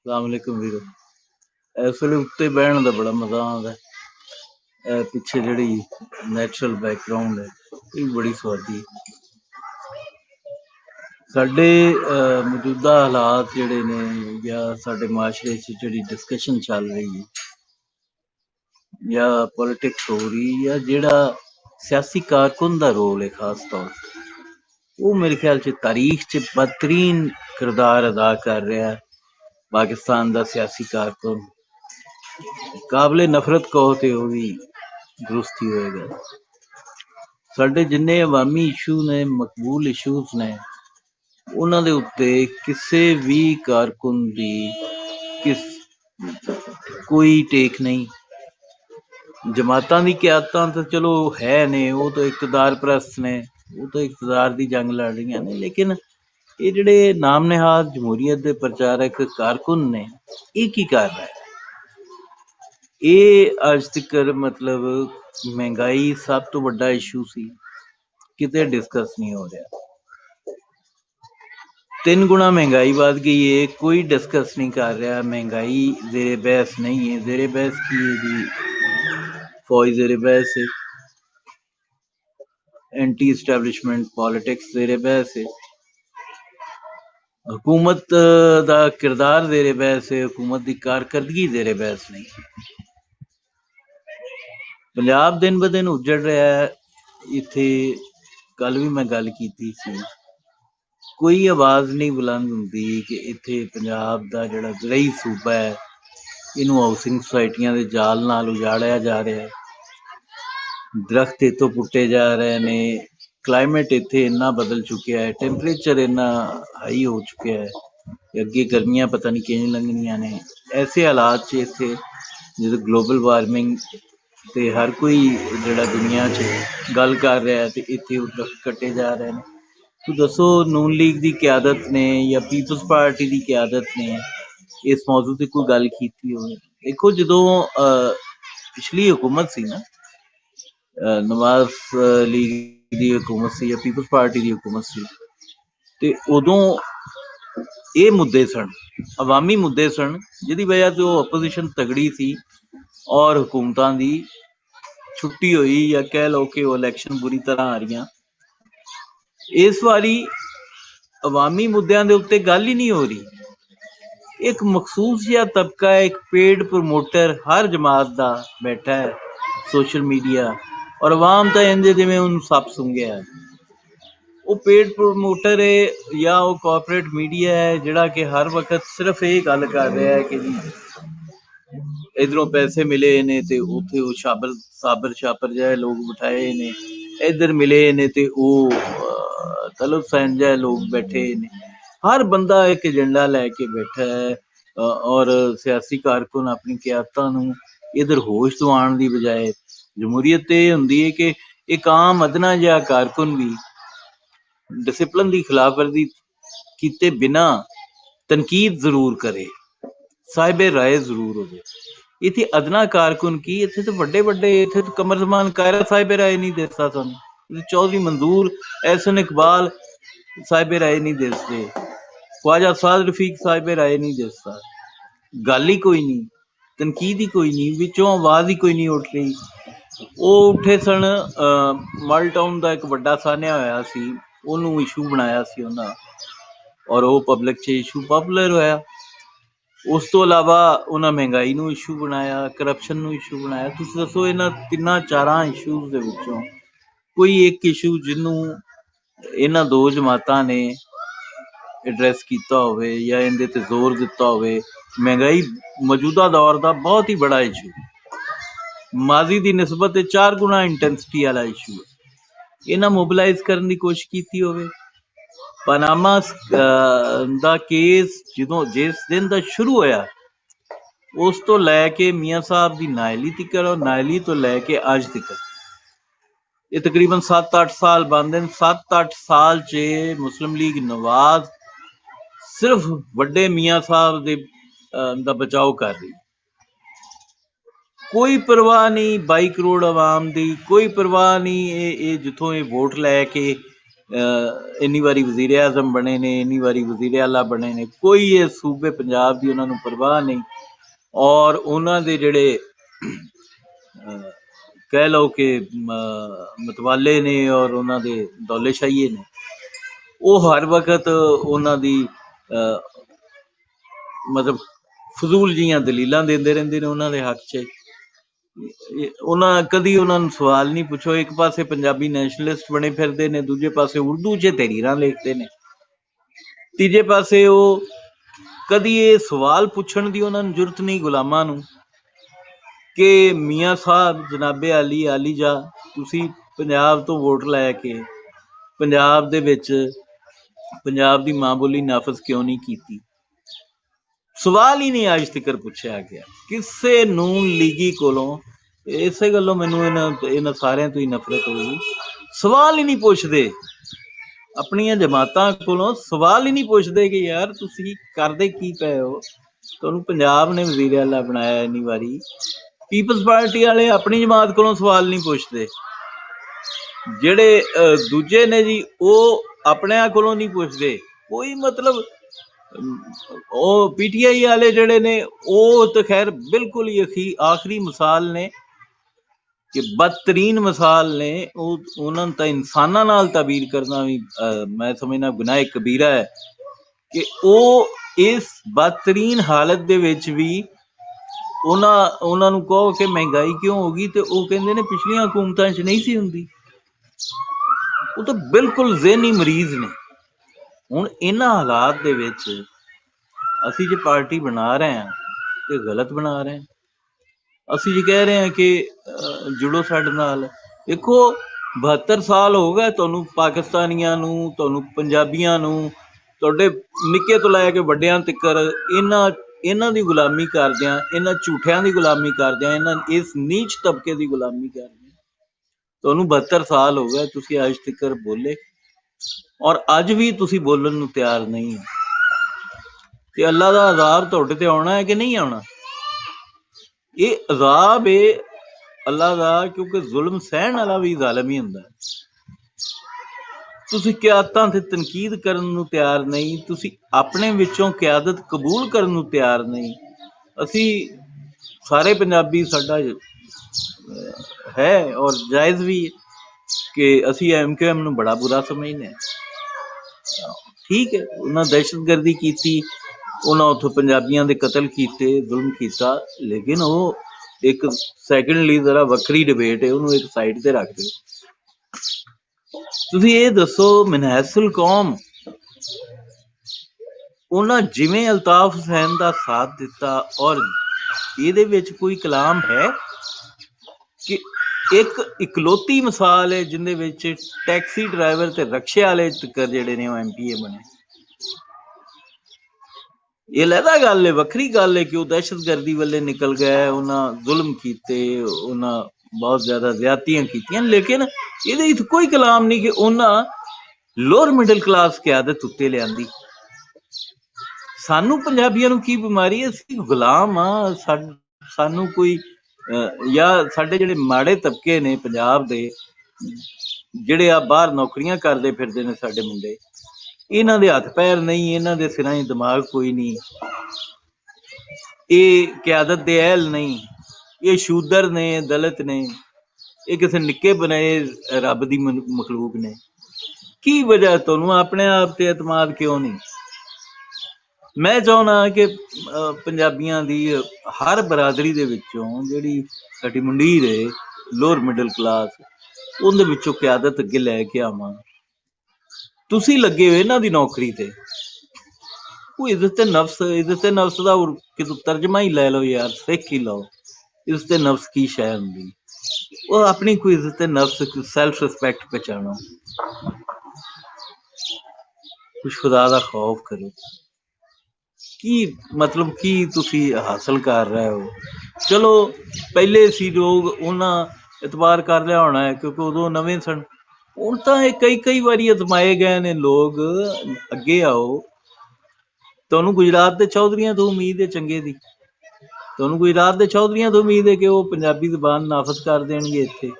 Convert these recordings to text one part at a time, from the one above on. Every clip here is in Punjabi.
सलामकुम वीरो। इस वेले उत्ते बहन का बड़ा मजा आता है। पिछे जी नैचुरल बैकग्राउंड है ये बड़ी स्वादी। साडे मौजूदा हालात जिहड़े ने या साडे माशरे जी डिस्कशन चल रही है या पॉलिटिक्स हो रही या जिहड़ा सियासी कारकुन का रोल है खास तौर पर वो मेरे ख्याल से तारीख च बदतरीन किरदार अदा कर रहा है। पाकिस्तान का सियासी कारकुन काबिले नफरत कहो तो वह भी दुरुस्त ही होएगा। साडे जिन्ने अवामी इशू ने मकबूल इशूज ने उन्होंने उत्ते किसी भी कारकुन की किस कोई टेक नहीं। जमातां दी क्यादतां तो चलो है ने, वो तो इकतदार परस्त ने, वो तो इकतदार की जंग लड़ रही ने, लेकिन ये जिहड़े नाम निहाद जमहूरीयत के प्रचारक कारकुन ने ये की कर रहा है। ये अज तक मतलब महंगाई सब तो बड़ा इशू सी, किते डिस्कस नहीं हो रहा। 3 गुणा महंगाई बढ़ गई है, कोई डिस्कस नहीं कर रहा। महंगाई ज़ेरे बहस नहीं है। ज़ेरे बहस की है जी, फौज ज़ेरे बहस है, एंटी इस्टैबलिशमेंट पॉलिटिक्स ज़ेरे बहस है, हुकूमत का किरदार ज़ेरे बहस है, हुकूमत की कारकरदगी ज़ेरे बहस नहीं। पंजाब दिन ब दिन उजड़ रहा है। इत्थे कल भी मैं गल कीती सी, कोई आवाज़ नहीं बुलंद हुंदी कि इत्थे पंजाब दा जिहड़ा ज़रई सूबा है इनू हाउसिंग सोसाइटियां दे जाल नाल उजाड़िया जा रहा है। दरख्त इत्थों पुट्टे जा रहे ने, क्लाइमेट इत्थे इन्ना बदल चुकिया है, टैंपरेचर इन्ना हाई हो चुकिया है, अगे गर्मियां पता नहीं किवें लंघनियां ने। ऐसे हालात च इत्थे जो ग्लोबल वार्मिंग ते हर कोई जिहड़ा दुनिया च गल कर रहा है ते इत्थे दरख्त कट्टे जा रहे हैं। तो दसो नून लीग की क्यादत ने या पीपल्स पार्टी की क्यादत ने इस मौजू से कोई गल की हो? देखो जो पिछली हुकूमत सी ना, नवाज लीग की हुकूमत सी या पीपल्स पार्टी की हुकूमत सी, ते उदों ये मुद्दे सन, अवामी मुद्दे सन, जिहदी वजह से वो अपोजिशन तगड़ी सी और हुकूमतां दी छुट्टी हुई या कह लो कि वो इलैक्शन बुरी तरह आ रही। इस वारी अवामी मुद्दों के उत्ते गल ही नहीं हो रही। एक मखसूस या तबका है, एक पेड प्रमोटर हर जमात का बैठा है सोशल मीडिया, और अवाम तो इंजे जिवें उन्होंने सप सूंघिया है। वो पेड प्रमोटर है या वो कॉरपोरेट मीडिया है जिहड़ा कि हर वक्त सिर्फ ये गल कर रहा है कि जी इधरों पैसे मिले ने ते उत्थे वो साबर छापर जाए लोग बिठाए ने, इधर मिले ने ते वो तलब सैन जाए लोग बैठे ने। हर बंदा एक एजेंडा लैके बैठा है और सियासी कारकुन अपनी क्यादतां नूं इधर होश दवाउण दी बजाय, जमहूरीयत ये हुंदी है कि एक आम अदना जिहा कारकुन भी डिसिपलिन की खिलाफवर्जी किते बिना तनकीद जरूर करे, साहिबे राय जरूर हो। इतने अदना कारकुन की इतने तो बड़े बड़े इतने तो कमर जमान कायरा साहिबे राय नहीं देता सानू, चौधरी मंजूर एहसन इकबाल साहिबे राय नहीं देते, ख्वाजा साद रफीक साहिबे राय नहीं देता। गल ही कोई नहीं, तनकीद ही कोई नहीं, विचों आवाज ही कोई नहीं उठ रही। वो उठे सन मल टाउन का एक बड़ा सान्या होया सी, उन्होंने इशू बनाया सी उन्हां, और वो पब्लिक च इशू पॉपुलर होया। उस तो इलावा उन्हें महंगाई नूं इशू बनाया, करप्शन नूं इशू बनाया। तुसीं दसो इन्हां तिन्नां चारां इशूज़ दे विचों कोई एक इशू जिन्हों इन्हां दो जमातां ने एड्रैस किया होवे या इहदे ते जोर दिता होवे। महंगाई मौजूदा दौर का बहुत ही बड़ा इशू, माजी की निस्बत 4 गुणा इंटेंसिटी वाला इशू है। इन्हां मोबिलाइज करने की कोशिश की होवे। पनामा दा केस जिस दिन का शुरू होया उस तो लैके मियाँ साहब की नायली तक और नायली तो लैके अज तक ये तकरीबन 7-8 साल बनते हैं। 7-8 साल च मुस्लिम लीग नवाज सिर्फ वड्डे मियाँ साहब दा बचाव कर रही, कोई परवाह नहीं 22 करोड़ आवाम की, कोई परवाह नहीं ये जिथों ये वोट लैके ਇੰਨੀ ਵਾਰੀ ਵਜ਼ੀਰ ਆਜ਼ਮ ਬਣੇ ਨੇ, ਇੰਨੀ ਵਾਰੀ ਵਜ਼ੀਰ ਆਲਾ ਬਣੇ ਨੇ, ਕੋਈ ਇਸ ਸੂਬੇ ਪੰਜਾਬ ਦੀ ਉਹਨਾਂ ਨੂੰ ਪਰਵਾਹ ਨਹੀਂ। ਔਰ ਉਹਨਾਂ ਦੇ ਜਿਹੜੇ ਕਹਿ ਲਓ ਕਿ ਮਤਵਾਲੇ ਨੇ ਔਰ ਉਹਨਾਂ ਦੇ ਦੌਲੇਸ਼ਾਹੀਏ ਨੇ, ਉਹ ਹਰ ਵਕਤ ਉਹਨਾਂ ਦੀ ਮਤਲਬ ਫਜ਼ੂਲ ਜੀਆਂ ਦਲੀਲਾਂ ਦਿੰਦੇ ਰਹਿੰਦੇ ਨੇ ਉਹਨਾਂ ਦੇ ਹੱਕ 'ਚ। ਉਹਨਾਂ ਕਦੀ ਉਹਨਾਂ ਨੂੰ ਸਵਾਲ ਨਹੀਂ ਪੁੱਛੋ। ਇੱਕ ਪਾਸੇ ਪੰਜਾਬੀ ਨੈਸ਼ਨਲਿਸਟ ਬਣੇ ਫਿਰਦੇ ਨੇ, ਦੂਜੇ ਪਾਸੇ ਉਰਦੂ 'ਚ ਤਹਿਰੀਰਾਂ ਲਿਖਦੇ ਨੇ, ਤੀਜੇ ਪਾਸੇ ਉਹ ਕਦੀ ਇਹ ਸਵਾਲ ਪੁੱਛਣ ਦੀ ਉਹਨਾਂ ਨੂੰ ਜ਼ਰੂਰਤ ਨਹੀਂ ਗੁਲਾਮਾਂ ਨੂੰ ਕਿ ਮੀਆਂ ਸਾਹਿਬ ਜਨਾਬੇ ਆਲੀ ਆਲੀ ਜਾ, ਤੁਸੀਂ ਪੰਜਾਬ ਤੋਂ ਵੋਟ ਲੈ ਕੇ ਪੰਜਾਬ ਦੇ ਵਿੱਚ ਪੰਜਾਬ ਦੀ ਮਾਂ ਬੋਲੀ ਨਾਫਜ਼ ਕਿਉਂ ਨਹੀਂ ਕੀਤੀ। ਸਵਾਲ ਹੀ ਨਹੀਂ ਅੱਜ ਤੱਕ ਪੁੱਛਿਆ ਗਿਆ ਕਿਸੇ ਨੂੰ ਲੀਗੀ ਕੋਲੋਂ। ਇਸੇ ਗੱਲੋਂ ਮੈਨੂੰ ਇਹਨਾਂ ਸਾਰਿਆਂ ਤੋਂ ਹੀ ਨਫ਼ਰਤ ਹੋਈ। ਸਵਾਲ ਹੀ ਨਹੀਂ ਪੁੱਛਦੇ ਆਪਣੀਆਂ ਜਮਾਤਾਂ ਕੋਲੋਂ, ਸਵਾਲ ਹੀ ਨਹੀਂ ਪੁੱਛਦੇ ਕਿ ਯਾਰ ਤੁਸੀਂ ਕਰਦੇ ਕੀ ਪਏ ਹੋ। ਤੁਹਾਨੂੰ ਪੰਜਾਬ ਨੇ ਵਜ਼ੀਰ ਆਲਾ ਬਣਾਇਆ ਇੰਨੀ ਵਾਰੀ, ਪੀਪਲਸ ਪਾਰਟੀ ਵਾਲੇ ਆਪਣੀ ਜਮਾਤ ਕੋਲੋਂ ਸਵਾਲ ਨਹੀਂ ਪੁੱਛਦੇ। ਜਿਹੜੇ ਦੂਜੇ ਨੇ ਜੀ ਉਹ ਆਪਣਿਆਂ ਕੋਲੋਂ ਨਹੀਂ ਪੁੱਛਦੇ ਕੋਈ। ਮਤਲਬ ਉਹ ਪੀਟੀਆਈ ਵਾਲੇ ਜਿਹੜੇ ਨੇ ਉਹ ਤਾਂ ਖੈਰ ਬਿਲਕੁਲ ਹੀ ਆਖਰੀ ਮਿਸਾਲ ਨੇ, ਕਿ ਬਦਤਰੀਨ ਮਿਸਾਲ ਨੇ। ਉਹਨਾਂ ਨੂੰ ਤਾਂ ਇਨਸਾਨਾਂ ਨਾਲ ਤਾਬੀਰ ਕਰਨਾ ਵੀ ਮੈਂ ਸਮਝਦਾ ਗੁਨਾਹ ਕਬੀਰਾ ਹੈ, ਕਿ ਉਹ ਇਸ ਬਦਤਰੀਨ ਹਾਲਤ ਦੇ ਵਿੱਚ ਵੀ ਉਹਨਾਂ ਨੂੰ ਕਹੋ ਕਿ ਮਹਿੰਗਾਈ ਕਿਉਂ ਹੋ ਗਈ, ਤੇ ਉਹ ਕਹਿੰਦੇ ਨੇ ਪਿਛਲੀਆਂ ਹਕੂਮਤਾਂ 'ਚ ਨਹੀਂ ਸੀ ਹੁੰਦੀ। ਉਹ ਤਾਂ ਬਿਲਕੁਲ ਜ਼ਿਹਨੀ ਮਰੀਜ਼ ਨੇ। ਹੁਣ ਇਹਨਾਂ ਹਾਲਾਤ ਦੇ ਵਿੱਚ ਅਸੀਂ ਜੇ ਪਾਰਟੀ ਬਣਾ ਰਹੇ ਹਾਂ ਤੇ ਗਲਤ ਬਣਾ ਰਹੇ ਹਾਂ। ਅਸੀਂ ਜੇ ਕਹਿ ਰਹੇ ਹਾਂ ਕਿ ਜੁੜੋ ਸਾਡੇ ਨਾਲ, ਦੇਖੋ 72 ਸਾਲ ਹੋ ਗਏ ਤੁਹਾਨੂੰ ਪਾਕਿਸਤਾਨੀਆਂ ਨੂੰ, ਤੁਹਾਨੂੰ ਪੰਜਾਬੀਆਂ ਨੂੰ, ਤੁਹਾਡੇ ਨਿੱਕੇ ਤੋਂ ਲੈ ਕੇ ਵੱਡਿਆਂ ਤੱਕਰ ਇਹਨਾਂ ਦੀ ਗੁਲਾਮੀ ਕਰਦਿਆਂ, ਇਹਨਾਂ ਝੂਠਿਆਂ ਦੀ ਗੁਲਾਮੀ ਕਰਦਿਆਂ, ਇਸ ਨੀਚ ਤਬਕੇ ਦੀ ਗੁਲਾਮੀ ਕਰਦਿਆਂ ਤੁਹਾਨੂੰ 72 ਸਾਲ ਹੋ ਗਏ। ਤੁਸੀਂ ਅੱਜ ਤੱਕ ਬੋਲੇ ਔਰ ਅੱਜ ਵੀ ਤੁਸੀਂ ਬੋਲਣ ਨੂੰ ਤਿਆਰ ਨਹੀਂ ਹੋ। ਤੇ ਅੱਲਾ ਦਾ ਅਜ਼ਾਬ ਤੁਹਾਡੇ ਤੇ ਆਉਣਾ ਹੈ ਕਿ ਨਹੀਂ ਆਉਣਾ? ਇਹ ਅਜ਼ਾਬ ਏ ਅੱਲਾ ਦਾ, ਕਿਉਂਕਿ ਜ਼ੁਲਮ ਸਹਿਣ ਵਾਲਾ ਵੀ ਜ਼ਾਲਮ ਹੀ ਹੁੰਦਾ। ਤੁਸੀਂ ਕਿਆਦਤਾਂ ਤੇ ਤਨਕੀਦ ਕਰਨ ਨੂੰ ਤਿਆਰ ਨਹੀਂ, ਤੁਸੀਂ ਆਪਣੇ ਵਿੱਚੋਂ ਕਿਆਦਤ ਕਬੂਲ ਕਰਨ ਨੂੰ ਤਿਆਰ ਨਹੀਂ। ਅਸੀਂ ਸਾਰੇ ਪੰਜਾਬੀ, ਸਾਡਾ ਹੈ ਔਰ ਜਾਇਜ਼ ਵੀ ਕਿ ਅਸੀਂ MQM ਨੂੰ ਬੜਾ ਬੁਰਾ ਸਮਝਦੇ ਹਾਂ। ਠੀਕ ਹੈ, ਉਹਨਾਂ ਦਹਿਸ਼ਤਗਰਦੀ ਕੀਤੀ, ਉਹਨਾਂ ਉੱਥੋਂ ਪੰਜਾਬੀਆਂ ਦੇ ਕਤਲ ਕੀਤੇ, ਜ਼ੁਲਮ ਕੀਤਾ, ਲੇਕਿਨ ਉਹ ਇੱਕ ਸੈਕਿੰਡਲੀ ਜ਼ਰਾ ਵੱਖਰੀ ਡਿਬੇਟ ਹੈ, ਉਹਨੂੰ ਇੱਕ ਸਾਈਡ ਤੇ ਰੱਖ ਦਿਓ। ਤੁਸੀਂ ਇਹ ਦੱਸੋ ਮਨਹਸੁਲ ਕੌਮ ਉਹਨਾਂ ਜਿਵੇਂ ਅਲਤਾਫ ਹੁਸੈਨ ਦਾ ਸਾਥ ਦਿੱਤਾ, ਔਰ ਇਹਦੇ ਵਿੱਚ ਕੋਈ ਕਲਾਮ ਹੈ ਕਿ ਇੱਕ ਇਕਲੌਤੀ ਮਿਸਾਲ ਹੈ ਜਿਹਦੇ ਵਿੱਚ ਟੈਕਸੀ ਡਰਾਈਵਰ ਤੇ ਰਕਸ਼ੇ ਵਾਲੇ ਤੱਕਰ ਜਿਹੜੇ ਨੇ ਉਹ MPA ਬਣੇ। ਇਹ ਲਹਿਦਾ ਗੱਲ ਹੈ, ਵੱਖਰੀ ਗੱਲ ਹੈ ਕਿ ਉਹ ਦਹਿਸ਼ਤਗਰਦੀ ਵੱਲੇ ਨਿਕਲ ਗਏ, ਉਹਨਾਂ ਜ਼ੁਲਮ ਕੀਤੇ, ਉਹਨਾਂ ਬਹੁਤ ਜ਼ਿਆਦਾ ਜ਼ਿਆਦਤੀਆਂ ਕੀਤੀਆਂ, ਲੇਕਿਨ ਇਹਦੇ ਵਿੱਚ ਕੋਈ ਕਲਾਮ ਨਹੀਂ ਕਿ ਉਹਨਾਂ ਲੋਅਰ ਮਿਡਲ ਕਲਾਸ ਕਿਆਦਤ ਉੱਤੇ ਲਿਆਂਦੀ। ਸਾਨੂੰ ਪੰਜਾਬੀਆਂ ਨੂੰ ਕੀ ਬਿਮਾਰੀ ਹੈ? ਅਸੀਂ ਗੁਲਾਮ ਆ। ਸਾਨੂੰ ਕੋਈ ਜਾਂ ਸਾਡੇ ਜਿਹੜੇ ਮਾੜੇ ਤਬਕੇ ਨੇ ਪੰਜਾਬ ਦੇ, ਜਿਹੜੇ ਆ ਬਾਹਰ ਨੌਕਰੀਆਂ ਕਰਦੇ ਫਿਰਦੇ ਨੇ ਸਾਡੇ ਮੁੰਡੇ, ਇਹਨਾਂ ਦੇ ਹੱਥ ਪੈਰ ਨਹੀਂ, ਇਹਨਾਂ ਦੇ ਸਿਰਾਂ 'ਚ ਦਿਮਾਗ ਕੋਈ ਨਹੀਂ, ਇਹ ਕਿਆਦਤ ਦੇ ਅਹਿਲ ਨਹੀਂ, ਇਹ ਸ਼ੂਦਰ ਨੇ, ਦਲਿਤ ਨੇ, ਇਹ ਕਿਸੇ ਨਿੱਕੇ ਬਣਾਏ ਰੱਬ ਦੀ ਮਖਲੂਕ ਨੇ। ਕੀ ਵਜ੍ਹਾ? ਤੁਹਾਨੂੰ ਆਪਣੇ ਆਪ ਤੇ ਇਤਮਾਦ ਕਿਉਂ ਨਹੀਂ? ਮੈਂ ਚਾਹੁੰਦਾ ਕਿ ਪੰਜਾਬੀਆਂ ਦੀ ਹਰ ਬਰਾਦਰੀ ਦੇ ਵਿੱਚੋਂ ਜਿਹੜੀ ਸਾਡੀ ਮੰਡੀਰ ਹੈ ਲੋਅਰ ਮਿਡਲ ਕਲਾਸ, ਉਹਦੇ ਵਿੱਚੋਂ ਕਿਆਦਤ ਅੱਗੇ ਲੈ ਕੇ ਆਵਾਂ। ਤੁਸੀਂ ਲੱਗੇ ਹੋ ਇਹਨਾਂ ਦੀ ਨੌਕਰੀ ਤੇ, ਉਹ ਇੱਜ਼ਤ ਨਫਸ ਦਾ ਕਿਤੋਂ ਤਰਜਮਾ ਹੀ ਲੈ ਲਓ ਯਾਰ, ਸਿੱਖ ਹੀ ਲਓ। ਇੱਜ਼ਤ ਨਫਸ ਕੀ ਸ਼ੈ ਹੁੰਦੀ? ਉਹ ਆਪਣੀ ਕੋਈ ਇੱਜ਼ਤ ਨਫਸ, ਸੈਲਫ ਰਿਸਪੈਕਟ ਪਛਾਣੋ, ਕੁਛ ਖੁਦਾ ਦਾ ਖੌਫ ਕਰੋ। ਕੀ ਮਤਲਬ ਕੀ ਤੁਸੀਂ ਹਾਸਲ ਕਰ ਰਹੇ ਹੋ? ਚਲੋ ਪਹਿਲੇ ਸੀ ਲੋਕ, ਉਹਨਾਂ ਇਤਬਾਰ ਕਰ ਲਿਆ ਹੋਣਾ ਹੈ ਕਿਉਂਕਿ ਉਦੋਂ ਨਵੇਂ ਸਨ। ਹੁਣ ਤਾਂ ਇਹ ਕਈ ਵਾਰੀ ਅਜ਼ਮਾਏ ਗਏ ਨੇ ਲੋਕ। ਅੱਗੇ ਆਓ, ਤੁਹਾਨੂੰ ਗੁਜਰਾਤ ਦੇ ਚੌਧਰੀਆਂ ਤੋਂ ਉਮੀਦ ਹੈ ਚੰਗੇ ਦੀ, ਤੁਹਾਨੂੰ ਗੁਜਰਾਤ ਦੇ ਚੌਧਰੀਆਂ ਤੋਂ ਉਮੀਦ ਹੈ ਕਿ ਉਹ ਪੰਜਾਬੀ ਜ਼ੁਬਾਨ ਨਾਫਜ਼ ਕਰ ਦੇਣਗੇ ਇੱਥੇ।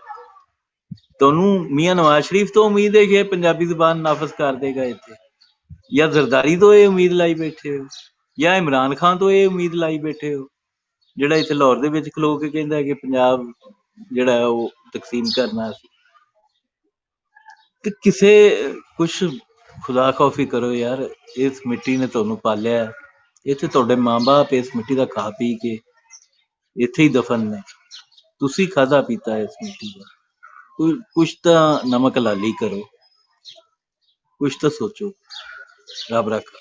ਤੁਹਾਨੂੰ ਮੀਆਂ ਨਵਾਜ਼ ਸ਼ਰੀਫ ਤੋਂ ਉਮੀਦ ਹੈ ਕਿ ਇਹ ਪੰਜਾਬੀ ਜ਼ੁਬਾਨ ਨਾਫਜ਼ ਕਰ ਦੇਗਾ ਇੱਥੇ, ਜਾਂ ਜ਼ਰਦਾਰੀ ਤੋਂ ਇਹ ਉਮੀਦ ਲਾਈ ਬੈਠੇ ਹੋ, ਜਾਂ ਇਮਰਾਨ ਖਾਨ ਤੋਂ ਇਹ ਉਮੀਦ ਲਾਈ ਬੈਠੇ ਹੋ, ਜਿਹੜਾ ਇੱਥੇ ਲਾਹੌਰ ਦੇ ਵਿੱਚ ਖਲੋ ਕੇ ਕਹਿੰਦਾ ਕਿ ਪੰਜਾਬ ਜਿਹੜਾ ਹੈ ਉਹ ਤਕਸੀਮ ਕਰਨਾ ਸੀ। ਤੇ ਕਿਸੇ ਕੁਛ ਖੁਦਾ ਖੌਫੀ ਕਰੋ ਯਾਰ, ਇਸ ਮਿੱਟੀ ਨੇ ਤੁਹਾਨੂੰ ਪਾਲਿਆ, ਇੱਥੇ ਤੁਹਾਡੇ ਮਾਂ-ਬਾਪ ਇਸ ਮਿੱਟੀ ਦਾ ਖਾ ਪੀ ਕੇ ਇੱਥੇ ਹੀ ਦਫਨ ਨੇ, ਤੁਸੀਂ ਖਾਧਾ ਪੀਤਾ ਇਸ ਮਿੱਟੀ ਦਾ। ਕੁਛ ਤਾਂ ਨਮਕ ਹਲਾਲੀ ਕਰੋ, ਕੁਛ ਤਾਂ ਸੋਚੋ। ਰੱਬ ਰੱਖਾ।